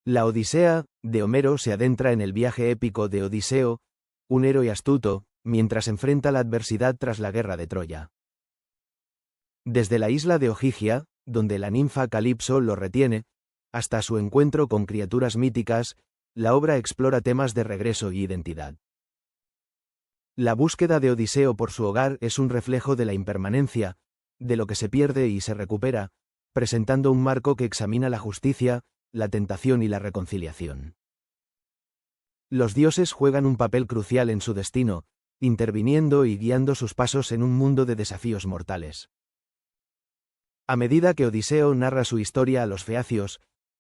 La Odisea, de Homero, se adentra en el viaje épico de Odiseo, un héroe astuto, mientras enfrenta la adversidad tras la guerra de Troya. Desde la isla de Ogygia, donde la ninfa Calipso lo retiene, hasta su encuentro con criaturas míticas, la obra explora temas de regreso y identidad. La búsqueda de Odiseo por su hogar es un reflejo de la impermanencia, de lo que se pierde y se recupera, presentando un marco que examina la justicia, la tentación y la reconciliación. Los dioses juegan un papel crucial en su destino, interviniendo y guiando sus pasos en un mundo de desafíos mortales. A medida que Odiseo narra su historia a los feacios,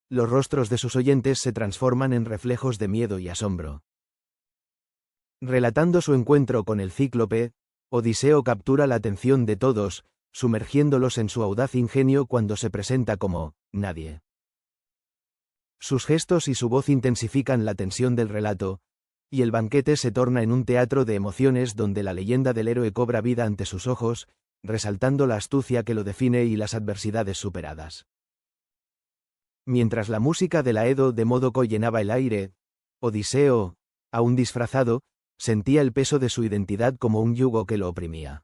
los rostros de sus oyentes se transforman en reflejos de miedo y asombro. Relatando su encuentro con el cíclope, Odiseo captura la atención de todos, sumergiéndolos en su audaz ingenio cuando se presenta como nadie. Sus gestos y su voz intensifican la tensión del relato, y el banquete se torna en un teatro de emociones donde la leyenda del héroe cobra vida ante sus ojos, resaltando la astucia que lo define y las adversidades superadas. Mientras la música de la Edo de Módoco llenaba el aire, Odiseo, aún disfrazado, sentía el peso de su identidad como un yugo que lo oprimía.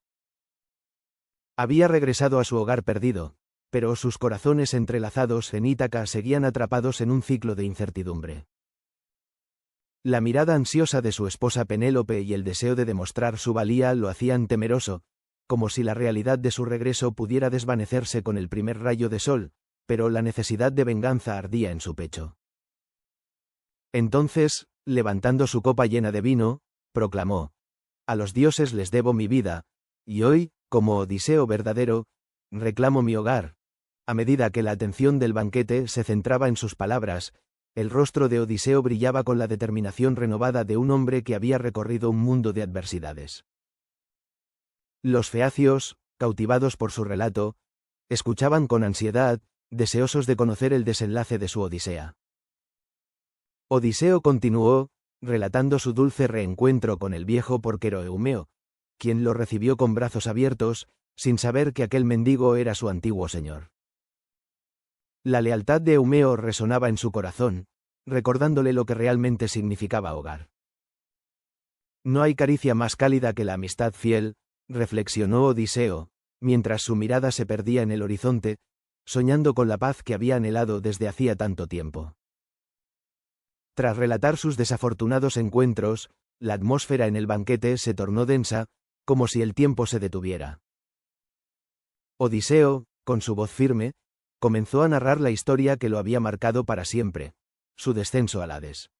Había regresado a su hogar perdido, pero sus corazones entrelazados en Ítaca seguían atrapados en un ciclo de incertidumbre. La mirada ansiosa de su esposa Penélope y el deseo de demostrar su valía lo hacían temeroso, como si la realidad de su regreso pudiera desvanecerse con el primer rayo de sol, pero la necesidad de venganza ardía en su pecho. Entonces, levantando su copa llena de vino, proclamó: «A los dioses les debo mi vida, y hoy, como Odiseo verdadero, reclamo mi hogar». A medida que la atención del banquete se centraba en sus palabras, el rostro de Odiseo brillaba con la determinación renovada de un hombre que había recorrido un mundo de adversidades. Los feacios, cautivados por su relato, escuchaban con ansiedad, deseosos de conocer el desenlace de su odisea. Odiseo continuó, relatando su dulce reencuentro con el viejo porquero Eumeo, quien lo recibió con brazos abiertos, sin saber que aquel mendigo era su antiguo señor. La lealtad de Eumeo resonaba en su corazón, recordándole lo que realmente significaba hogar. No hay caricia más cálida que la amistad fiel, reflexionó Odiseo, mientras su mirada se perdía en el horizonte, soñando con la paz que había anhelado desde hacía tanto tiempo. Tras relatar sus desafortunados encuentros, la atmósfera en el banquete se tornó densa, como si el tiempo se detuviera. Odiseo, con su voz firme, comenzó a narrar la historia que lo había marcado para siempre, su descenso al Hades.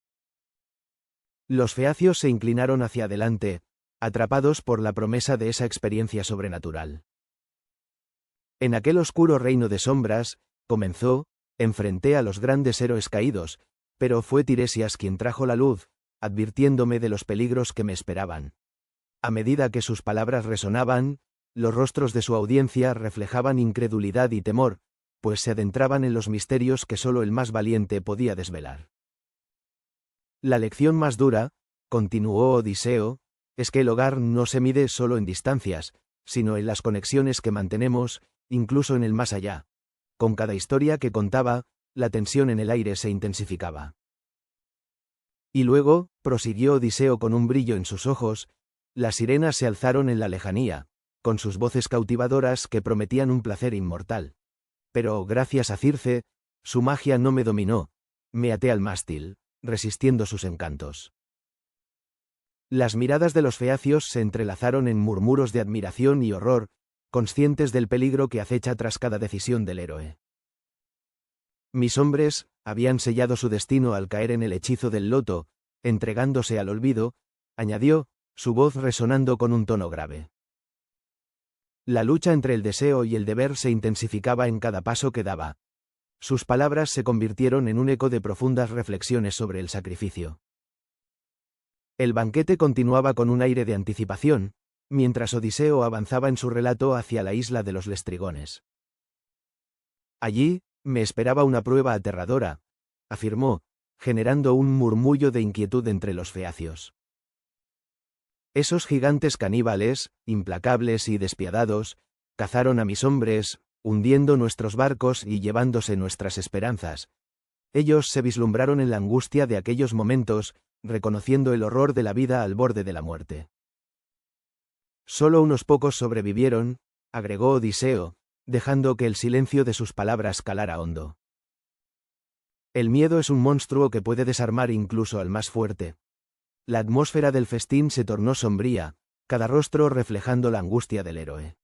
Los feacios se inclinaron hacia adelante, atrapados por la promesa de esa experiencia sobrenatural. En aquel oscuro reino de sombras, comenzó, enfrenté a los grandes héroes caídos, pero fue Tiresias quien trajo la luz, advirtiéndome de los peligros que me esperaban. A medida que sus palabras resonaban, los rostros de su audiencia reflejaban incredulidad y temor, pues se adentraban en los misterios que solo el más valiente podía desvelar. La lección más dura, continuó Odiseo, es que el hogar no se mide solo en distancias, sino en las conexiones que mantenemos, incluso en el más allá. Con cada historia que contaba, la tensión en el aire se intensificaba. Y luego, prosiguió Odiseo con un brillo en sus ojos, las sirenas se alzaron en la lejanía, con sus voces cautivadoras que prometían un placer inmortal. Pero, gracias a Circe, su magia no me dominó, me até al mástil, resistiendo sus encantos. Las miradas de los feacios se entrelazaron en murmuros de admiración y horror, conscientes del peligro que acecha tras cada decisión del héroe. Mis hombres habían sellado su destino al caer en el hechizo del loto, entregándose al olvido, añadió, su voz resonando con un tono grave. La lucha entre el deseo y el deber se intensificaba en cada paso que daba. Sus palabras se convirtieron en un eco de profundas reflexiones sobre el sacrificio. El banquete continuaba con un aire de anticipación, mientras Odiseo avanzaba en su relato hacia la isla de los Lestrigones. Allí, me esperaba una prueba aterradora, afirmó, generando un murmullo de inquietud entre los feacios. Esos gigantes caníbales, implacables y despiadados, cazaron a mis hombres, hundiendo nuestros barcos y llevándose nuestras esperanzas. Ellos se vislumbraron en la angustia de aquellos momentos, reconociendo el horror de la vida al borde de la muerte. Solo unos pocos sobrevivieron, agregó Odiseo, dejando que el silencio de sus palabras calara hondo. El miedo es un monstruo que puede desarmar incluso al más fuerte. La atmósfera del festín se tornó sombría, cada rostro reflejando la angustia del héroe.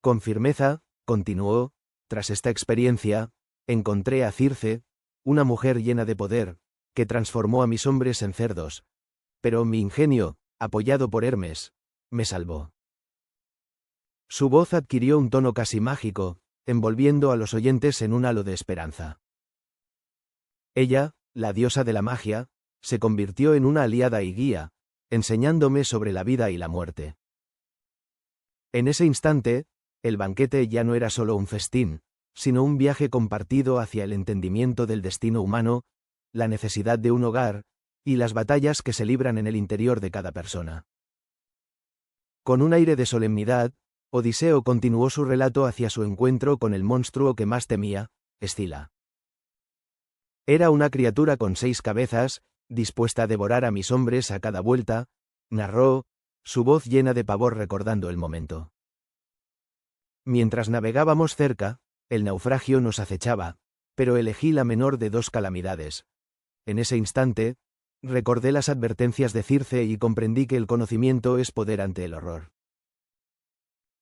Con firmeza, continuó, tras esta experiencia, encontré a Circe, una mujer llena de poder, que transformó a mis hombres en cerdos. Pero mi ingenio, apoyado por Hermes, me salvó. Su voz adquirió un tono casi mágico, envolviendo a los oyentes en un halo de esperanza. Ella, la diosa de la magia, se convirtió en una aliada y guía, enseñándome sobre la vida y la muerte. En ese instante, el banquete ya no era solo un festín, sino un viaje compartido hacia el entendimiento del destino humano, la necesidad de un hogar, y las batallas que se libran en el interior de cada persona. Con un aire de solemnidad, Odiseo continuó su relato hacia su encuentro con el monstruo que más temía, Escila. Era una criatura con 6 cabezas, dispuesta a devorar a mis hombres a cada vuelta, narró, su voz llena de pavor recordando el momento. Mientras navegábamos cerca, el naufragio nos acechaba, pero elegí la menor de 2 calamidades. En ese instante, recordé las advertencias de Circe y comprendí que el conocimiento es poder ante el horror.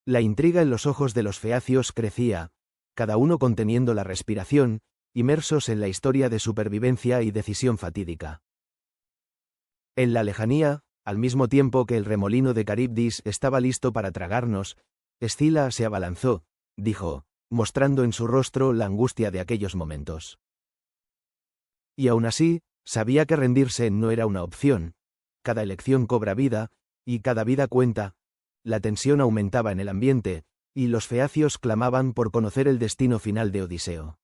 La intriga en los ojos de los feacios crecía, cada uno conteniendo la respiración, inmersos en la historia de supervivencia y decisión fatídica. En la lejanía, al mismo tiempo que el remolino de Caribdis estaba listo para tragarnos, Escila se abalanzó, dijo, mostrando en su rostro la angustia de aquellos momentos. Y aún así, sabía que rendirse no era una opción. Cada elección cobra vida, y cada vida cuenta. La tensión aumentaba en el ambiente, y los feacios clamaban por conocer el destino final de Odiseo.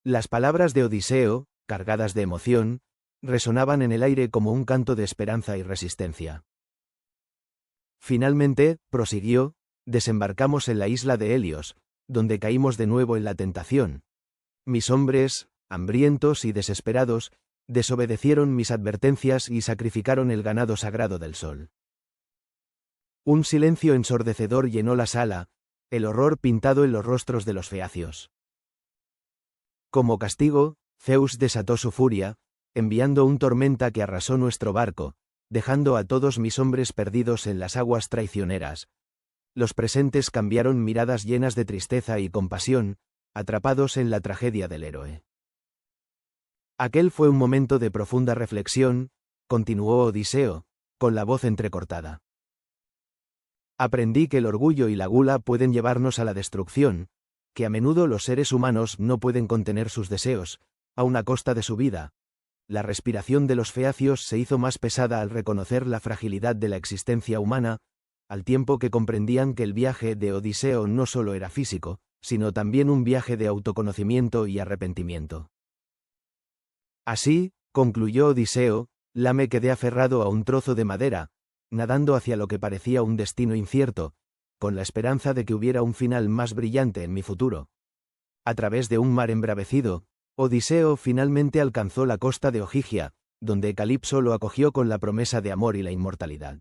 Las palabras de Odiseo, cargadas de emoción, resonaban en el aire como un canto de esperanza y resistencia. Finalmente, prosiguió, desembarcamos en la isla de Helios, donde caímos de nuevo en la tentación. Mis hombres, hambrientos y desesperados, desobedecieron mis advertencias y sacrificaron el ganado sagrado del sol. Un silencio ensordecedor llenó la sala, el horror pintado en los rostros de los feacios. Como castigo, Zeus desató su furia, enviando una tormenta que arrasó nuestro barco, dejando a todos mis hombres perdidos en las aguas traicioneras. Los presentes cambiaron miradas llenas de tristeza y compasión, atrapados en la tragedia del héroe. Aquel fue un momento de profunda reflexión, continuó Odiseo, con la voz entrecortada. Aprendí que el orgullo y la gula pueden llevarnos a la destrucción, que a menudo los seres humanos no pueden contener sus deseos, aun a costa de su vida. La respiración de los feacios se hizo más pesada al reconocer la fragilidad de la existencia humana, al tiempo que comprendían que el viaje de Odiseo no solo era físico, sino también un viaje de autoconocimiento y arrepentimiento. Así, concluyó Odiseo, me quedé aferrado a un trozo de madera, nadando hacia lo que parecía un destino incierto, con la esperanza de que hubiera un final más brillante en mi futuro. A través de un mar embravecido, Odiseo finalmente alcanzó la costa de Ogygia, donde Calipso lo acogió con la promesa de amor y la inmortalidad.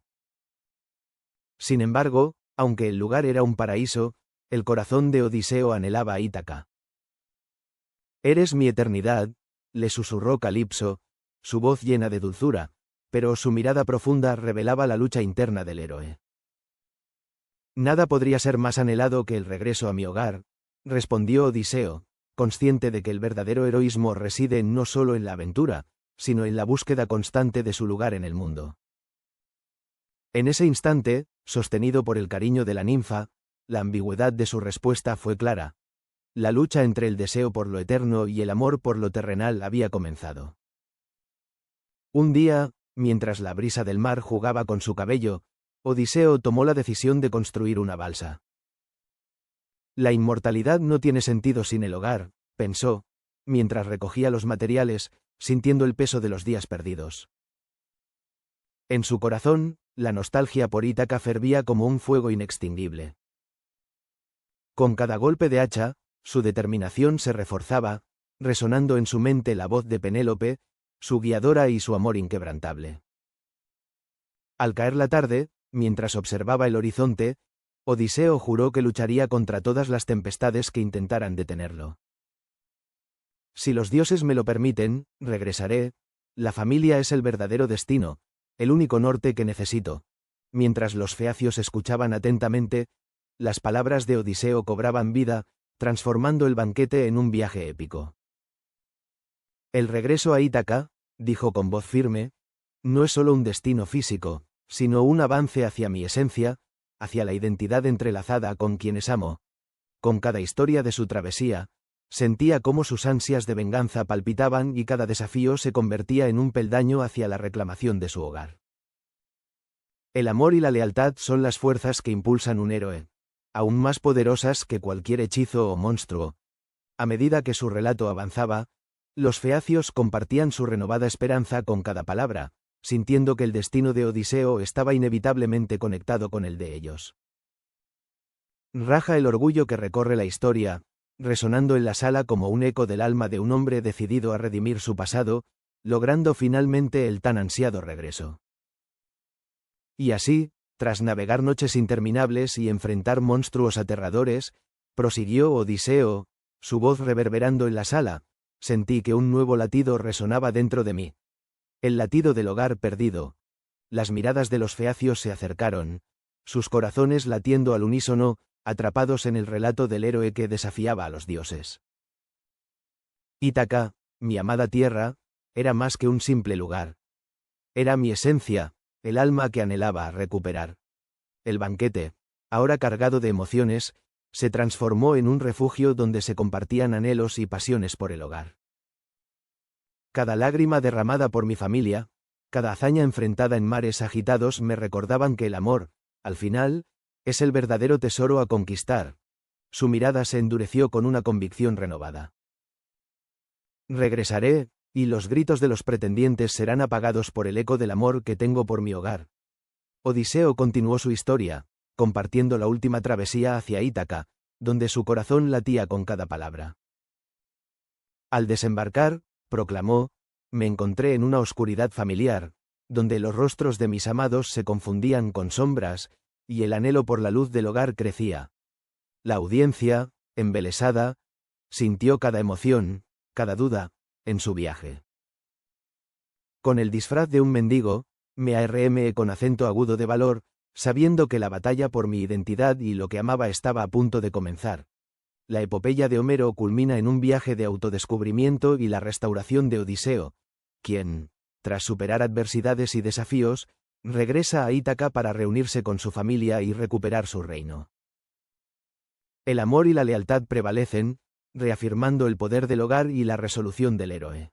Sin embargo, aunque el lugar era un paraíso, el corazón de Odiseo anhelaba a Ítaca. «Eres mi eternidad», le susurró Calipso, su voz llena de dulzura, pero su mirada profunda revelaba la lucha interna del héroe. «Nada podría ser más anhelado que el regreso a mi hogar», respondió Odiseo, consciente de que el verdadero heroísmo reside no solo en la aventura, sino en la búsqueda constante de su lugar en el mundo. En ese instante, sostenido por el cariño de la ninfa, la ambigüedad de su respuesta fue clara. La lucha entre el deseo por lo eterno y el amor por lo terrenal había comenzado. Un día, mientras la brisa del mar jugaba con su cabello, Odiseo tomó la decisión de construir una balsa. La inmortalidad no tiene sentido sin el hogar, pensó, mientras recogía los materiales, sintiendo el peso de los días perdidos. En su corazón, la nostalgia por Ítaca fervía como un fuego inextinguible. Con cada golpe de hacha, su determinación se reforzaba, resonando en su mente la voz de Penélope, su guiadora y su amor inquebrantable. Al caer la tarde, mientras observaba el horizonte, Odiseo juró que lucharía contra todas las tempestades que intentaran detenerlo. Si los dioses me lo permiten, regresaré, la familia es el verdadero destino, el único norte que necesito. Mientras los feacios escuchaban atentamente, las palabras de Odiseo cobraban vida, transformando el banquete en un viaje épico. El regreso a Ítaca, dijo con voz firme, no es solo un destino físico, sino un avance hacia mi esencia, hacia la identidad entrelazada con quienes amo. Con cada historia de su travesía, sentía cómo sus ansias de venganza palpitaban y cada desafío se convertía en un peldaño hacia la reclamación de su hogar. El amor y la lealtad son las fuerzas que impulsan un héroe, aún más poderosas que cualquier hechizo o monstruo. A medida que su relato avanzaba, los feacios compartían su renovada esperanza con cada palabra, sintiendo que el destino de Odiseo estaba inevitablemente conectado con el de ellos. Raja el orgullo que recorre la historia, resonando en la sala como un eco del alma de un hombre decidido a redimir su pasado, logrando finalmente el tan ansiado regreso. Y así, tras navegar noches interminables y enfrentar monstruos aterradores, prosiguió Odiseo, su voz reverberando en la sala, sentí que un nuevo latido resonaba dentro de mí. El latido del hogar perdido. Las miradas de los feacios se acercaron, sus corazones latiendo al unísono, atrapados en el relato del héroe que desafiaba a los dioses. Ítaca, mi amada tierra, era más que un simple lugar. Era mi esencia, el alma que anhelaba recuperar. El banquete, ahora cargado de emociones, se transformó en un refugio donde se compartían anhelos y pasiones por el hogar. Cada lágrima derramada por mi familia, cada hazaña enfrentada en mares agitados me recordaban que el amor, al final, es el verdadero tesoro a conquistar. Su mirada se endureció con una convicción renovada. Regresaré, y los gritos de los pretendientes serán apagados por el eco del amor que tengo por mi hogar. Odiseo continuó su historia, compartiendo la última travesía hacia Ítaca, donde su corazón latía con cada palabra. Al desembarcar, proclamó, me encontré en una oscuridad familiar, donde los rostros de mis amados se confundían con sombras, y el anhelo por la luz del hogar crecía. La audiencia, embelesada, sintió cada emoción, cada duda, en su viaje. Con el disfraz de un mendigo, me arremé con acento agudo de valor, sabiendo que la batalla por mi identidad y lo que amaba estaba a punto de comenzar. La epopeya de Homero culmina en un viaje de autodescubrimiento y la restauración de Odiseo, quien, tras superar adversidades y desafíos, regresa a Ítaca para reunirse con su familia y recuperar su reino. El amor y la lealtad prevalecen, reafirmando el poder del hogar y la resolución del héroe.